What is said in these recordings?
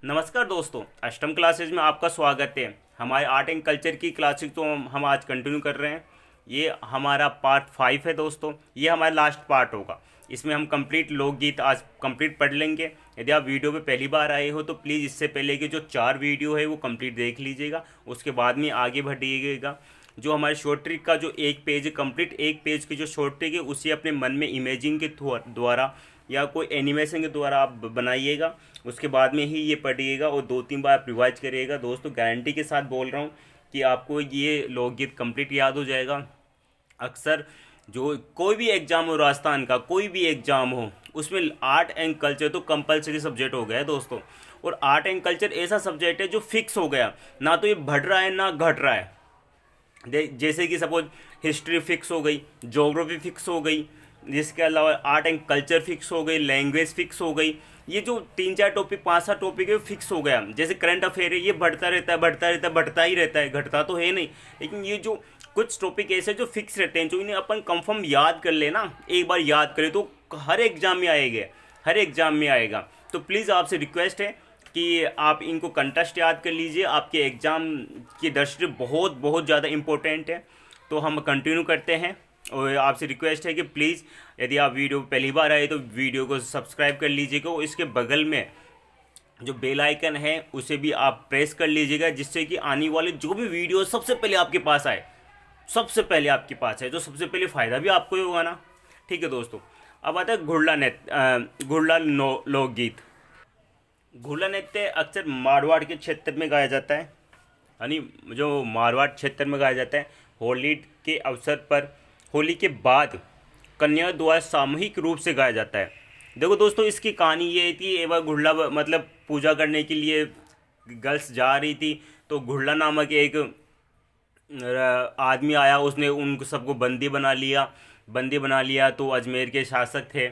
नमस्कार दोस्तों, अष्टम क्लासेज में आपका स्वागत है। हमारे आर्ट एंड कल्चर की क्लासेज तो हम आज कंटिन्यू कर रहे हैं। ये हमारा पार्ट 5 है दोस्तों। ये हमारा लास्ट पार्ट होगा। इसमें हम कंप्लीट लोकगीत आज कंप्लीट पढ़ लेंगे। यदि आप वीडियो पे पहली बार आए हो तो प्लीज़ इससे पहले के जो 4 वीडियो है वो कंप्लीट देख लीजिएगा, उसके बाद में आगे बढ़िएगा। जो हमारे शॉर्ट ट्रिक का जो एक पेज है, कंप्लीट एक पेज की जो शॉर्ट ट्रिक है, उसे अपने मन में इमेजिंग के द्वारा या कोई एनिमेशन के द्वारा आप बनाइएगा। उसके बाद में ही ये पढ़िएगा और 2-3 बार आप रिवाइज करिएगा। दोस्तों गारंटी के साथ बोल रहा हूँ कि आपको ये लोकगीत कंप्लीट याद हो जाएगा। अक्सर जो कोई भी एग्ज़ाम हो, राजस्थान का कोई भी एग्ज़ाम हो, उसमें आर्ट एंड कल्चर तो कंपलसरी सब्जेक्ट हो गया है दोस्तों। और आर्ट एंड कल्चर ऐसा सब्जेक्ट है जो फिक्स हो गया, ना तो ये बढ़ रहा है ना घट रहा है। जैसे कि सपोज हिस्ट्री फिक्स हो गई, ज्योग्राफी फिक्स हो गई, जिसके अलावा आर्ट एंड कल्चर फिक्स हो गई, लैंग्वेज फिक्स हो गई। ये जो 3-4 टॉपिक 5-7 टॉपिक है फिक्स हो गया। जैसे करंट अफेयर है, ये बढ़ता रहता है बढ़ता रहता है बढ़ता ही रहता है, घटता तो है नहीं। लेकिन ये जो कुछ टॉपिक ऐसे जो फिक्स रहते हैं, जो इन्हें अपन कंफर्म याद कर लेना, एक बार याद करें तो हर एग्जाम में आएगा, हर एग्जाम में आएगा। तो प्लीज़ आपसे रिक्वेस्ट है कि आप इनको कंटेस्ट याद कर लीजिए। आपके एग्ज़ाम की दृष्टि बहुत बहुत ज़्यादा इम्पोर्टेंट है। तो हम कंटिन्यू करते हैं और आपसे रिक्वेस्ट है कि प्लीज़ यदि आप वीडियो पहली बार आए तो वीडियो को सब्सक्राइब कर लीजिएगा और इसके बगल में जो बेल आइकन है उसे भी आप प्रेस कर लीजिएगा, जिससे कि आने वाले जो भी वीडियो सबसे पहले आपके पास आए, सबसे पहले आपके पास है, तो सबसे पहले फ़ायदा भी आपको ही होगा ना। ठीक है दोस्तों, अब आता है घुड़ला लोकगीत। घुड़ला नृत्य अक्सर मारवाड़ के क्षेत्र में गाया जाता है, यानी जो मारवाड़ क्षेत्र में गाया जाता है। होली के अवसर पर, होली के बाद कन्या द्वारा सामूहिक रूप से गाया जाता है। देखो दोस्तों, इसकी कहानी ये थी, एक बार घुड़ला मतलब पूजा करने के लिए गर्ल्स जा रही थी, तो घुड़ला नामक एक आदमी आया, उसने उन सबको बंदी बना लिया। तो अजमेर के शासक थे,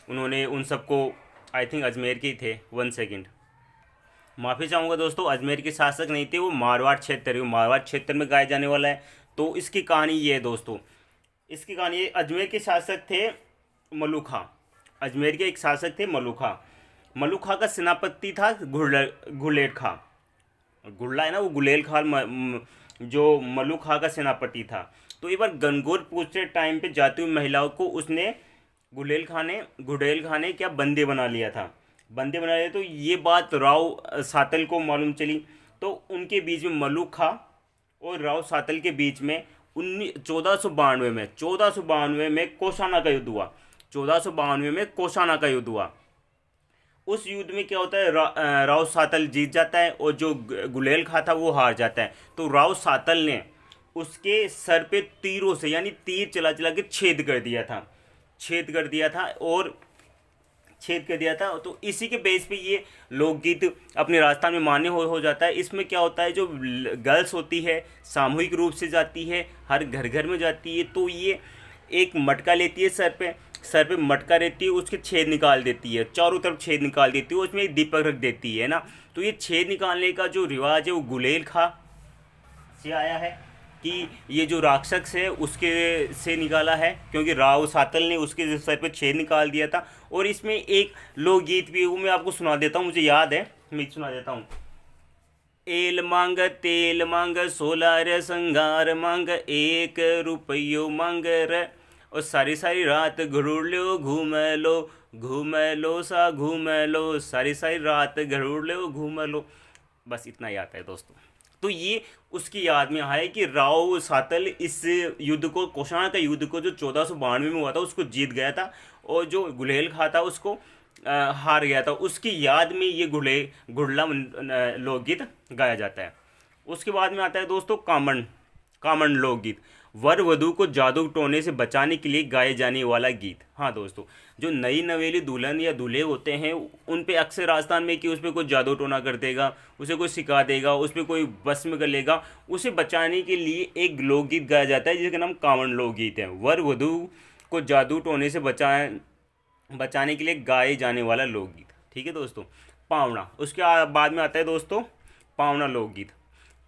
उन्होंने उन सबको, आई थिंक अजमेर के ही थे, 1 सेकेंड माफ़ी चाहूँगा दोस्तों, अजमेर के शासक नहीं थे, वो मारवाड़ क्षेत्र है, वो मारवाड़ क्षेत्र में गाया जाने वाला है। तो इसकी कहानी ये है दोस्तों, इसकी कहानी ये, अजमेर के शासक थे मलुखा। अजमेर के एक शासक थे मलुखा। मलुखा का सेनापति था गुलेल खां। गुल्ला है ना, वो गुलेल खां जो मलुखा का सेनापति था। तो एक बार गणगौर पूछते टाइम पे जाती हुई महिलाओं को उसने गुडेल खां ने क्या बंदी बना लिया था। तो ये बात राव सातल को मालूम चली। तो उनके बीच में, मलुखा और राव सातल के बीच में 1492 में कोशाना का युद्ध हुआ। 1492 में कोशाना का युद्ध हुआ। उस युद्ध में क्या होता है, राव सातल जीत जाता है और जो गुलेल खां था वो हार जाता है। तो राव सातल ने उसके सर पे तीरों से, यानी तीर चला चला के छेद कर दिया था। तो इसी के बेस पे ये लोकगीत अपने राजस्थान में मान्य हो जाता है। इसमें क्या होता है, जो गर्ल्स होती है सामूहिक रूप से जाती है, हर घर घर में जाती है। तो ये एक मटका लेती है, सर पे मटका रहती है, उसके छेद निकाल देती है, चारों तरफ छेद निकाल देती है, उसमें एक दीपक रख देती है ना। तो ये छेद निकालने का जो रिवाज है वो गुलेल खां से आया है, कि ये जो राक्षस है उसके से निकाला है, क्योंकि राव सातल ने उसके सर पे छेद निकाल दिया था। और इसमें एक लोकगीत भी है, वो मैं आपको सुना देता हूँ, मुझे याद है, मैं सुना देता हूँ। एल मांग तेल मांग 16 रे संगार मांग 1 रुपयो मांग रे, और सारी सारी रात घूर लो घूम लो सा घूम लो, सारी सारी रात घूर लो घूम लो। बस इतना ही आता है दोस्तों। तो ये उसकी याद में है कि राव सातल इस युद्ध को, कोशाना का युद्ध को, जो 1492 में हुआ था, उसको जीत गया था, और जो गुलेल खां था उसको हार गया था। उसकी याद में ये घुड़ला लोकगीत गाया जाता है। उसके बाद में आता है दोस्तों कामन लोकगीत, वर वधु को जादू टोने से बचाने के लिए गाए जाने वाला गीत। हाँ दोस्तों, जो नई नवेली दुल्हन या दूल्हे होते हैं उन पे अक्सर राजस्थान में कि उस पर कोई जादू टोना कर देगा, उसे कोई सिखा देगा, उस पर कोई भस्म कर लेगा, उसे बचाने के लिए एक लोकगीत गाया जाता है जिसका नाम कामन लोकगीत है। वर वधु को जादू टोने से बचाने के लिए गाए जाने वाला लोकगीत। ठीक है दोस्तों। पावना, उसके बाद में आता है दोस्तों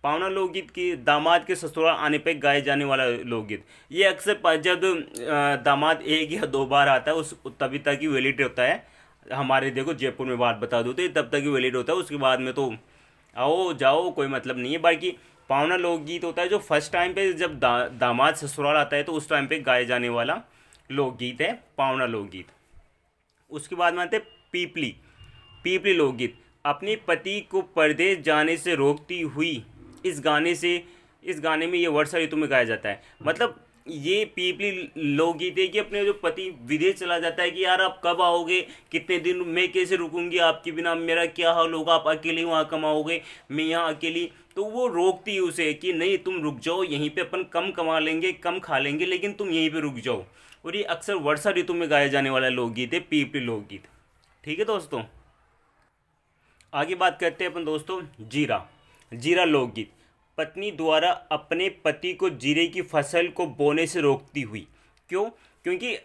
पावना लोकगीत की दामाद के ससुराल आने पर गाए जाने वाला लोकगीत। ये अक्सर जब दामाद 1 या 2 बार आता है उस तभी तक ही वैलिड होता है। हमारे देखो जयपुर में बात बता दो तो ये तब तक ही वैलिड होता है, उसके बाद में तो आओ जाओ कोई मतलब नहीं है। बाकी पावना लोकगीत होता है जो फर्स्ट टाइम पे जब दामाद ससुराल आता है तो उस टाइम पे गाए जाने वाला लोकगीत है पावना लोकगीत। उसके बाद में आते हैं पीपली। पीपली लोकगीत, अपने पति को परदेश जाने से रोकती हुई, इस गाने में ये वर्षा ऋतु में गाया जाता है। मतलब ये पीपली लोकगीत है कि अपने जो पति विदेश चला जाता है कि यार आप कब आओगे, कितने दिन, मैं कैसे रुकूंगी आपके बिना, मेरा क्या हाल होगा, आप अकेले वहाँ कमाओगे, मैं यहाँ अकेली। तो वो रोकती है उसे कि नहीं तुम रुक जाओ, यहीं पे अपन कम कमा लेंगे, कम खा लेंगे, लेकिन तुम यहीं पे रुक जाओ। और ये अक्सर वर्षा ऋतु में गाया जाने वाला लोकगीत है पीपली लोकगीत। ठीक है दोस्तों, आगे बात करते हैं अपन दोस्तों जीरा। जीरा लोकगीत, पत्नी द्वारा अपने पति को जीरे की फसल को बोने से रोकती हुई। क्यों? क्योंकि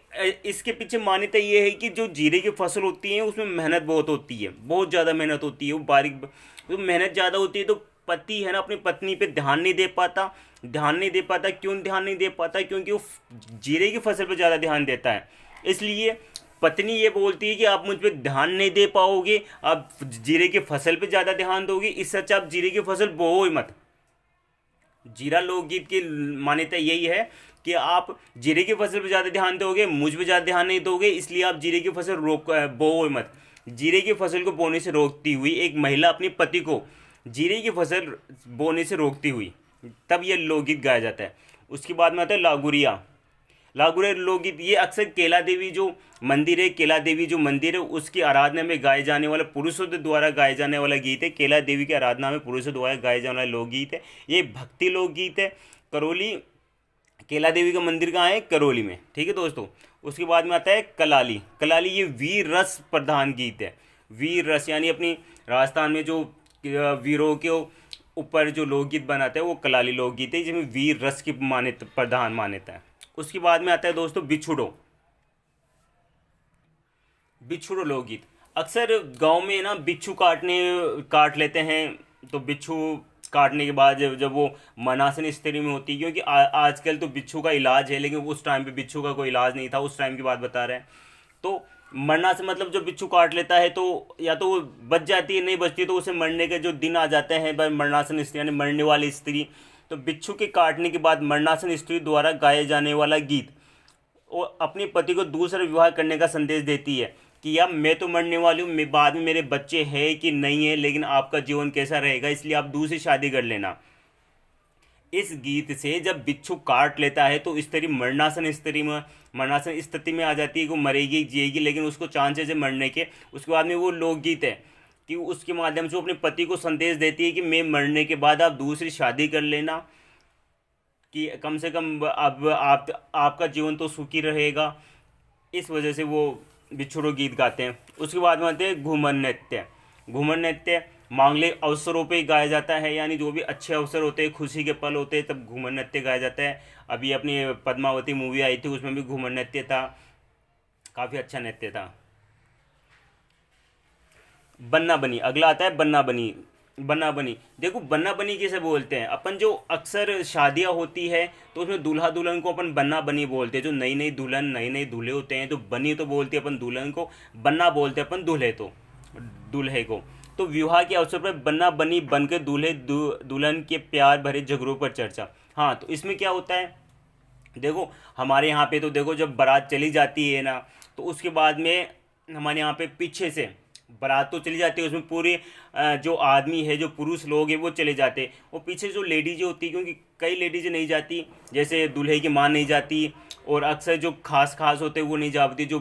इसके पीछे मान्यता ये है कि जो जीरे की फसल होती है उसमें मेहनत बहुत होती है, बहुत ज़्यादा मेहनत होती है, वो बारीक, तो मेहनत ज़्यादा होती है, तो पति है ना अपनी पत्नी पे ध्यान नहीं दे पाता। क्यों ध्यान नहीं दे पाता? क्योंकि वो जीरे की फसल पे ज़्यादा ध्यान देता है। इसलिए पत्नी ये बोलती है कि आप मुझ पर ध्यान नहीं दे पाओगे, आप जीरे की फसल पे ज़्यादा ध्यान दोगे, इससे अच्छा आप जीरे की फसल बोओ ही मत। जीरा लोकगीत की मान्यता यही है कि आप जीरे की फसल पर ज़्यादा ध्यान दोगे, मुझ पर ज़्यादा ध्यान नहीं दोगे, इसलिए आप जीरे की फसल बोओ मत। जीरे की फसल को बोने से रोकती हुई एक महिला अपने पति को जीरे की फसल बोने से रोकती हुई, तब यह लोकगीत गाया जाता है। उसके बाद में आता है लागुरिया। लागुरिया लोकगीत, ये अक्सर केला देवी जो मंदिर है, केला देवी जो मंदिर है उसकी आराधना में गाए जाने वाला, पुरुषों द्वारा गाए जाने वाला गीत है। केला देवी की आराधना में पुरुषों द्वारा गाए जाने वाला लोकगीत है। ये भक्ति लोकगीत है। करौली, केला देवी का मंदिर कहाँ है? करौली में। ठीक है दोस्तों, उसके बाद में आता है कलाली। कलाली ये वीर रस प्रधान गीत है। वीर रस यानी अपनी राजस्थान में जो वीरों के ऊपर जो लोकगीत बनाते हैं वो कलाली लोकगीत है, जिसमें वीर रस की मान्यता, प्रधान मान्यता है। उसके बाद में आता है दोस्तों बिछुड़ो। बिच्छू लोकगीत, अक्सर गांव में ना बिच्छू काट लेते हैं, तो बिच्छू काटने के बाद जब वो मनासन स्थिति में होती है, क्योंकि आजकल तो बिच्छू का इलाज है, लेकिन उस टाइम पे बिच्छू का कोई इलाज नहीं था, उस टाइम की बात बता रहे हैं। तो मरना से मतलब जब बिच्छू काट लेता है तो या तो वो बच जाती है, नहीं बचती तो उसे मरने के जो दिन आ जाते हैं, मरणासन स्त्री यानी मरने वाली स्त्री। तो बिच्छू के काटने के बाद मरणासन स्त्री द्वारा गाए जाने वाला गीत वो अपने पति को दूसरा विवाह करने का संदेश देती है कि यार मैं तो मरने वाली हूँ, बाद में मेरे बच्चे हैं कि नहीं है, लेकिन आपका जीवन कैसा रहेगा, इसलिए आप दूसरी शादी कर लेना। इस गीत से जब बिच्छू काट लेता है तो स्त्री मरणासन स्थिति में आ जाती है कि वो मरेगी जिएगी, लेकिन उसको चांसेस है मरने के। उसके बाद में वो लोकगीत है कि उसके माध्यम से वो अपने पति को संदेश देती है कि मैं मरने के बाद आप दूसरी शादी कर लेना, कि कम से कम अब आपका जीवन तो सुखी रहेगा। इस वजह से वो बिछुड़ो गीत गाते हैं। उसके बाद में आते हैं घूमर नृत्य। घूमर नृत्य मांगलिक अवसरों पे गाया जाता है, यानी जो भी अच्छे अवसर होते हैं, खुशी के पल होते हैं, तब घूमर नृत्य गाया जाता है। अभी अपनी पद्मावती मूवी आई थी, उसमें भी घूमर नृत्य था, काफ़ी अच्छा नृत्य था। बन्ना बनी, अगला आता है बन्ना बनी। बन्ना बनी, देखो बन्ना बनी किसे बोलते हैं अपन, जो अक्सर शादियां होती है तो उसमें दूल्हा दुल्हन को अपन बन्ना बनी बोलते हैं। जो नई नई दुल्हन नए नए दूल्हे होते हैं तो बनी तो बोलते हैं अपन दुल्हन को, बन्ना बोलते हैं अपन दूल्हे को। तो विवाह के अवसर पर बन्ना बनी बन के दुल्हन के प्यार भरे झगड़ों पर चर्चा। हाँ, तो इसमें क्या होता है, देखो हमारे यहाँ पे तो देखो जब बारात चली जाती है ना, तो उसके बाद में हमारे यहाँ पे पीछे से बारात तो चली जाती है, उसमें पूरे जो आदमी है, जो पुरुष लोग हैं वो चले जाते हैं, और पीछे जो लेडीज होती है, क्योंकि कई लेडीज नहीं जाती, जैसे दूल्हे की माँ नहीं जाती, और अक्सर जो खास होते हैं वो नहीं जा पाती, जो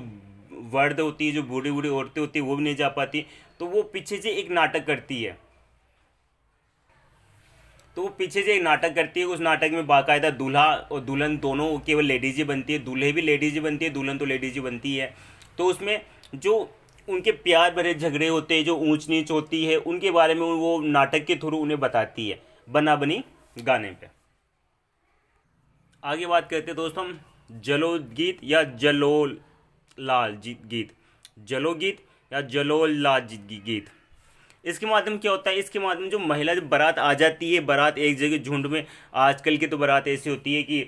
वर्द होती है, जो बूढ़ी बूढ़ी औरतें होती है वो भी नहीं जा पाती, तो वो पीछे से एक नाटक करती है। तो वो पीछे से एक नाटक करती है, उस नाटक में बाकायदा दूल्हा और दुल्हन दोनों केवल लेडीज ही बनती है, दूल्हे भी लेडीज ही बनती है, दुल्हन तो लेडीज ही बनती है। तो उसमें जो उनके प्यार भरे झगड़े होते हैं, जो ऊंच नीच होती है, उनके बारे में वो नाटक के थ्रू उन्हें बताती है बन्ना बनी गाने पे। आगे बात करते हैं दोस्तों हम जलोल गीत या जलोल लाल गीत। जलो गीत या जलोल लाल गीत, इसके माध्यम क्या होता है, इसके माध्यम जो महिला जब बारात आ जाती है, बारात एक जगह झुंड में, आजकल की तो बारात ऐसी होती है कि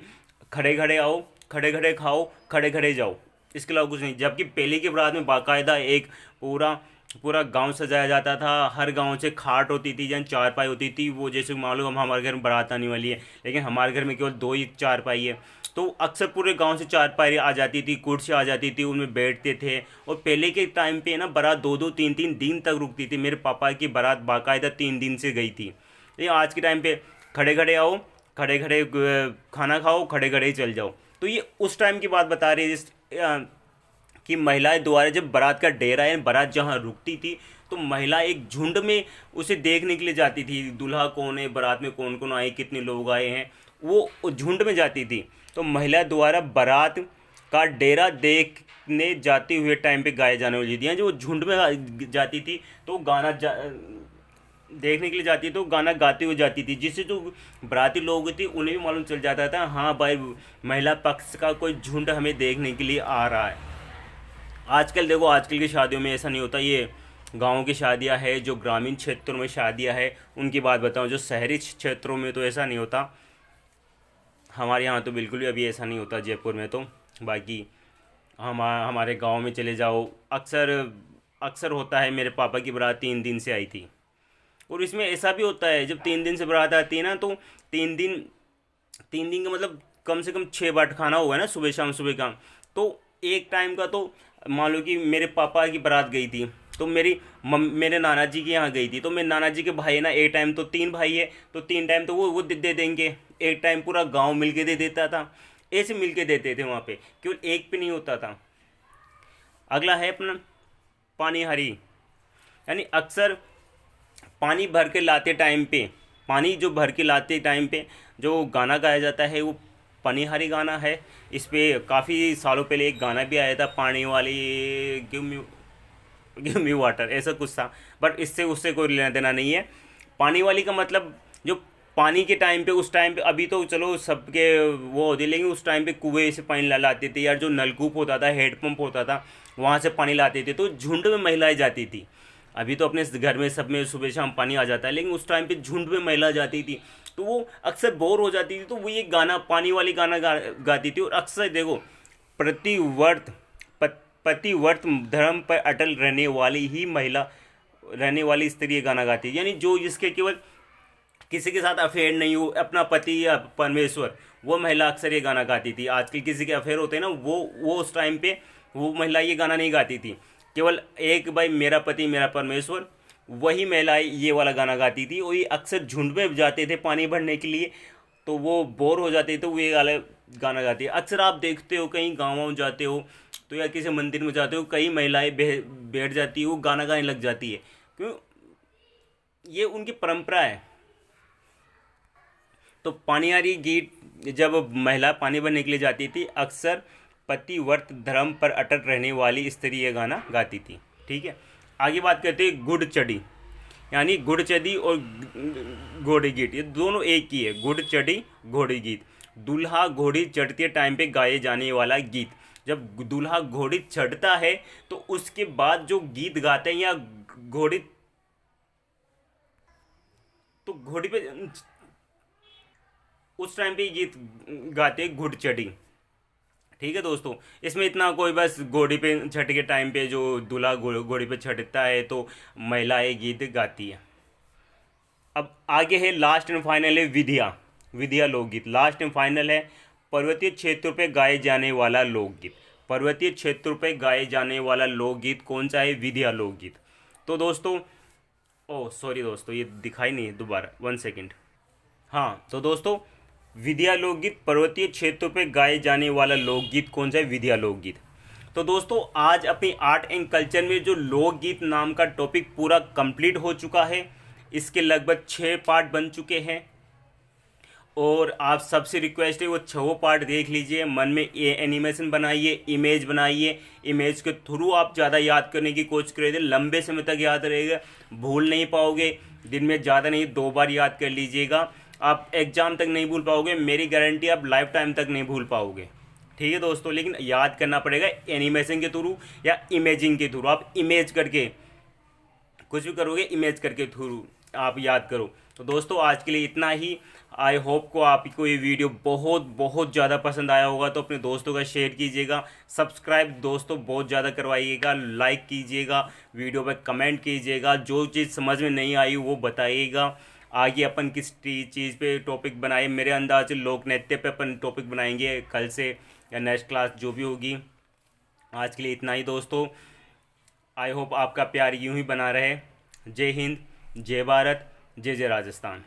खड़े खड़े आओ, खड़े खड़े खाओ, खड़े खड़े जाओ, इसके अलावा कुछ नहीं। जबकि पहले की बारात में बाकायदा एक पूरा पूरा गांव सजाया जाता था, हर गांव से खाट होती थी, जहाँ चारपाई होती थी, वो जैसे मालूम हम हमारे घर में बारात आने वाली है, लेकिन हमारे घर में केवल 2 ही चारपाई है। तो अक्सर पूरे गांव से चारपाई आ जाती थी, कुर्सी आ जाती थी, उनमें बैठते थे। और पहले के टाइम पे ना बारात 2-2 3-3 दिन तक रुकती थी। मेरे पापा की बारात बाकायदा 3 दिन से गई थी। लेकिन आज के टाइम पे खड़े खड़े आओ, खड़े खड़े खाना खाओ, खड़े खड़े ही चल जाओ। तो ये उस टाइम की बात बता रही है कि महिलाएं द्वारा जब बारात का डेरा है, बारात जहाँ रुकती थी, तो महिला एक झुंड में उसे देखने के लिए जाती थी। दूल्हा कौन है, बारात में कौन कौन आए, कितने लोग आए हैं, वो झुंड में जाती थी। तो महिला द्वारा बारात का डेरा देखने जाते हुए टाइम पे गाए जाने वाली थी, जो झुंड में जाती थी तो देखने के लिए जाती तो गाना गाते हुए जाती थी, जिससे जो बाराती लोग थे उन्हें भी मालूम चल जाता था, हाँ भाई महिला पक्ष का कोई झुंड हमें देखने के लिए आ रहा है। आजकल देखो, आजकल की शादियों में ऐसा नहीं होता। ये गाँव की शादियां है, जो ग्रामीण क्षेत्रों में शादियां है उनकी बात बताऊं। जो शहरी क्षेत्रों में तो ऐसा नहीं होता, हमारे यहाँ तो बिल्कुल भी अभी ऐसा नहीं होता जयपुर में तो। बाकी हमारे गांव में चले जाओ, अक्सर अक्सर होता है। मेरे पापा की बारात 3 दिन से आई थी, और इसमें ऐसा भी होता है जब 3 दिन से बारात आती है ना, तो 3 दिन का मतलब कम से कम 6 बाट खाना होगा ना, सुबह शाम सुबह शाम। तो एक टाइम का तो मान लो कि मेरे पापा की बारात गई थी, तो मेरे नाना जी के यहाँ गई थी, तो मेरे नाना जी के भाई ना, एक टाइम तो 3 भाई है, तो 3 टाइम तो वो दे देंगे, एक टाइम पूरा गांव मिलके दे देता था। ऐसे मिलके देते थे वहाँ पे, केवल एक पे नहीं होता था। अगला है अपना पानीहारी, यानी अक्सर पानी भर के लाते टाइम पे, पानी जो भर के लाते टाइम पे जो गाना गाया जाता है वो पानीहारी गाना है। इस पे काफ़ी सालों पहले एक गाना भी आया था, पानी वाली गिव मी वाटर, ऐसा कुछ था, बट इससे उससे कोई लेना देना नहीं है। पानी वाली का मतलब जो पानी के टाइम पे, उस टाइम पे, अभी तो चलो सबके वो होती, लेकिन उस टाइम पे कुएं से पानी लाते थे, यार जो नलकूप होता था, हेडपम्प होता था, वहाँ से पानी लाते थे, तो झुंड में महिलाएं जाती थी। अभी तो अपने घर में सब में सुबह शाम पानी आ जाता है, लेकिन उस टाइम पे झुंड में महिला जाती थी, तो वो अक्सर बोर हो जाती थी, तो वो ये गाना पानी वाली गाना गाती थी। और अक्सर देखो, प्रतिवर्त पतिव्रत धर्म पर अटल रहने वाली ही महिला, रहने वाली स्त्री ये गाना गाती है, यानी जो जिसके केवल किसी के साथ अफेयर नहीं हो, अपना पति या परमेश्वर, वो महिला अक्सर ये गाना गाती थी। आजकल किसी के अफेयर होते हैं ना, वो उस टाइम पे वो महिला ये गाना नहीं गाती थी। केवल एक भाई मेरा पति मेरा परमेश्वर, वही महिलाएं ये वाला गाना गाती थी। और ये अक्सर झुंड में जाते थे पानी भरने के लिए, तो वो बोर हो जाते थे, तो वो ये वाला गाना गाती है। अक्सर आप देखते हो कहीं गाँव जाते हो तो या किसी मंदिर में जाते हो, कई महिलाएं बैठ जाती है, वो गाना गाने लग जाती है, क्यों, ये उनकी परंपरा है। तो पानियारी गीत, जब महिला पानी भरने के लिए जाती थी, अक्सर पतिव्रत धर्म पर अटल रहने वाली स्त्री ये गाना गाती थी। ठीक है, आगे बात करते हैं गुड़ चढ़ी, यानी गुड़ चढ़ी और घोड़ी गीत, ये दोनों एक ही है। गुड़ चढ़ी घोड़ी गीत, दूल्हा घोड़ी चढ़ते टाइम पे गाए जाने वाला गीत। जब दूल्हा घोड़ी चढ़ता है तो उसके बाद जो गीत गाते हैं, या घोड़ी, तो घोड़ी पे उस टाइम पे गीत गाते हैं घुड़ चढ़ी। ठीक है दोस्तों, इसमें इतना कोई, बस घोड़ी पे छठ के टाइम पे जो दूल्हा घोड़ी पे चढ़ता है तो महिला ये गीत गाती है। अब आगे है लास्ट एंड फाइनल है विधिया लोकगीत। लास्ट एंड फाइनल है पर्वतीय क्षेत्रों पे गाए जाने वाला लोकगीत। पर्वतीय क्षेत्रों पे गाए जाने वाला लोकगीत कौन सा है? विधिया लोकगीत। तो दोस्तों, ओह सॉरी दोस्तों, ये दिखाई नहीं है, दोबारा 1 सेकेंड। हाँ, तो दोस्तों, विधिया लोकगीत, पर्वतीय क्षेत्रों पे गाए जाने वाला लोकगीत कौन सा है? विधिया लोकगीत। तो दोस्तों, आज अपनी आर्ट एंड कल्चर में जो लोकगीत नाम का टॉपिक पूरा कंप्लीट हो चुका है। इसके लगभग 6 पार्ट बन चुके हैं, और आप सबसे रिक्वेस्ट है वो 6 पार्ट देख लीजिए, मन में ये एनिमेशन बनाइए, इमेज बनाइए, इमेज के थ्रू आप ज़्यादा याद करने की कोशिश करिए, लंबे समय तक याद रहेगा, भूल नहीं पाओगे। दिन में ज़्यादा नहीं, 2 बार याद कर लीजिएगा, आप एग्जाम तक नहीं भूल पाओगे, मेरी गारंटी, आप लाइफ टाइम तक नहीं भूल पाओगे। ठीक है दोस्तों, लेकिन याद करना पड़ेगा एनिमेशन के थ्रू या इमेजिंग के थ्रू। आप इमेज करके कुछ भी करोगे, इमेज करके थ्रू आप याद करो, तो दोस्तों आज के लिए इतना ही। आई होप को आपको ये वीडियो बहुत बहुत ज़्यादा पसंद आया होगा, तो अपने दोस्तों का शेयर कीजिएगा, सब्सक्राइब दोस्तों बहुत ज़्यादा करवाइएगा, लाइक कीजिएगा, वीडियो पर कमेंट कीजिएगा, जो चीज़ समझ में नहीं आई वो बताइएगा। आगे अपन किस चीज़ पे टॉपिक बनाए, मेरे अंदाज से लोक नृत्य पे अपन टॉपिक बनाएंगे कल से या नेक्स्ट क्लास जो भी होगी। आज के लिए इतना ही दोस्तों। आई होप आपका प्यार यूं ही बना रहे। जय हिंद, जय भारत, जय जय राजस्थान।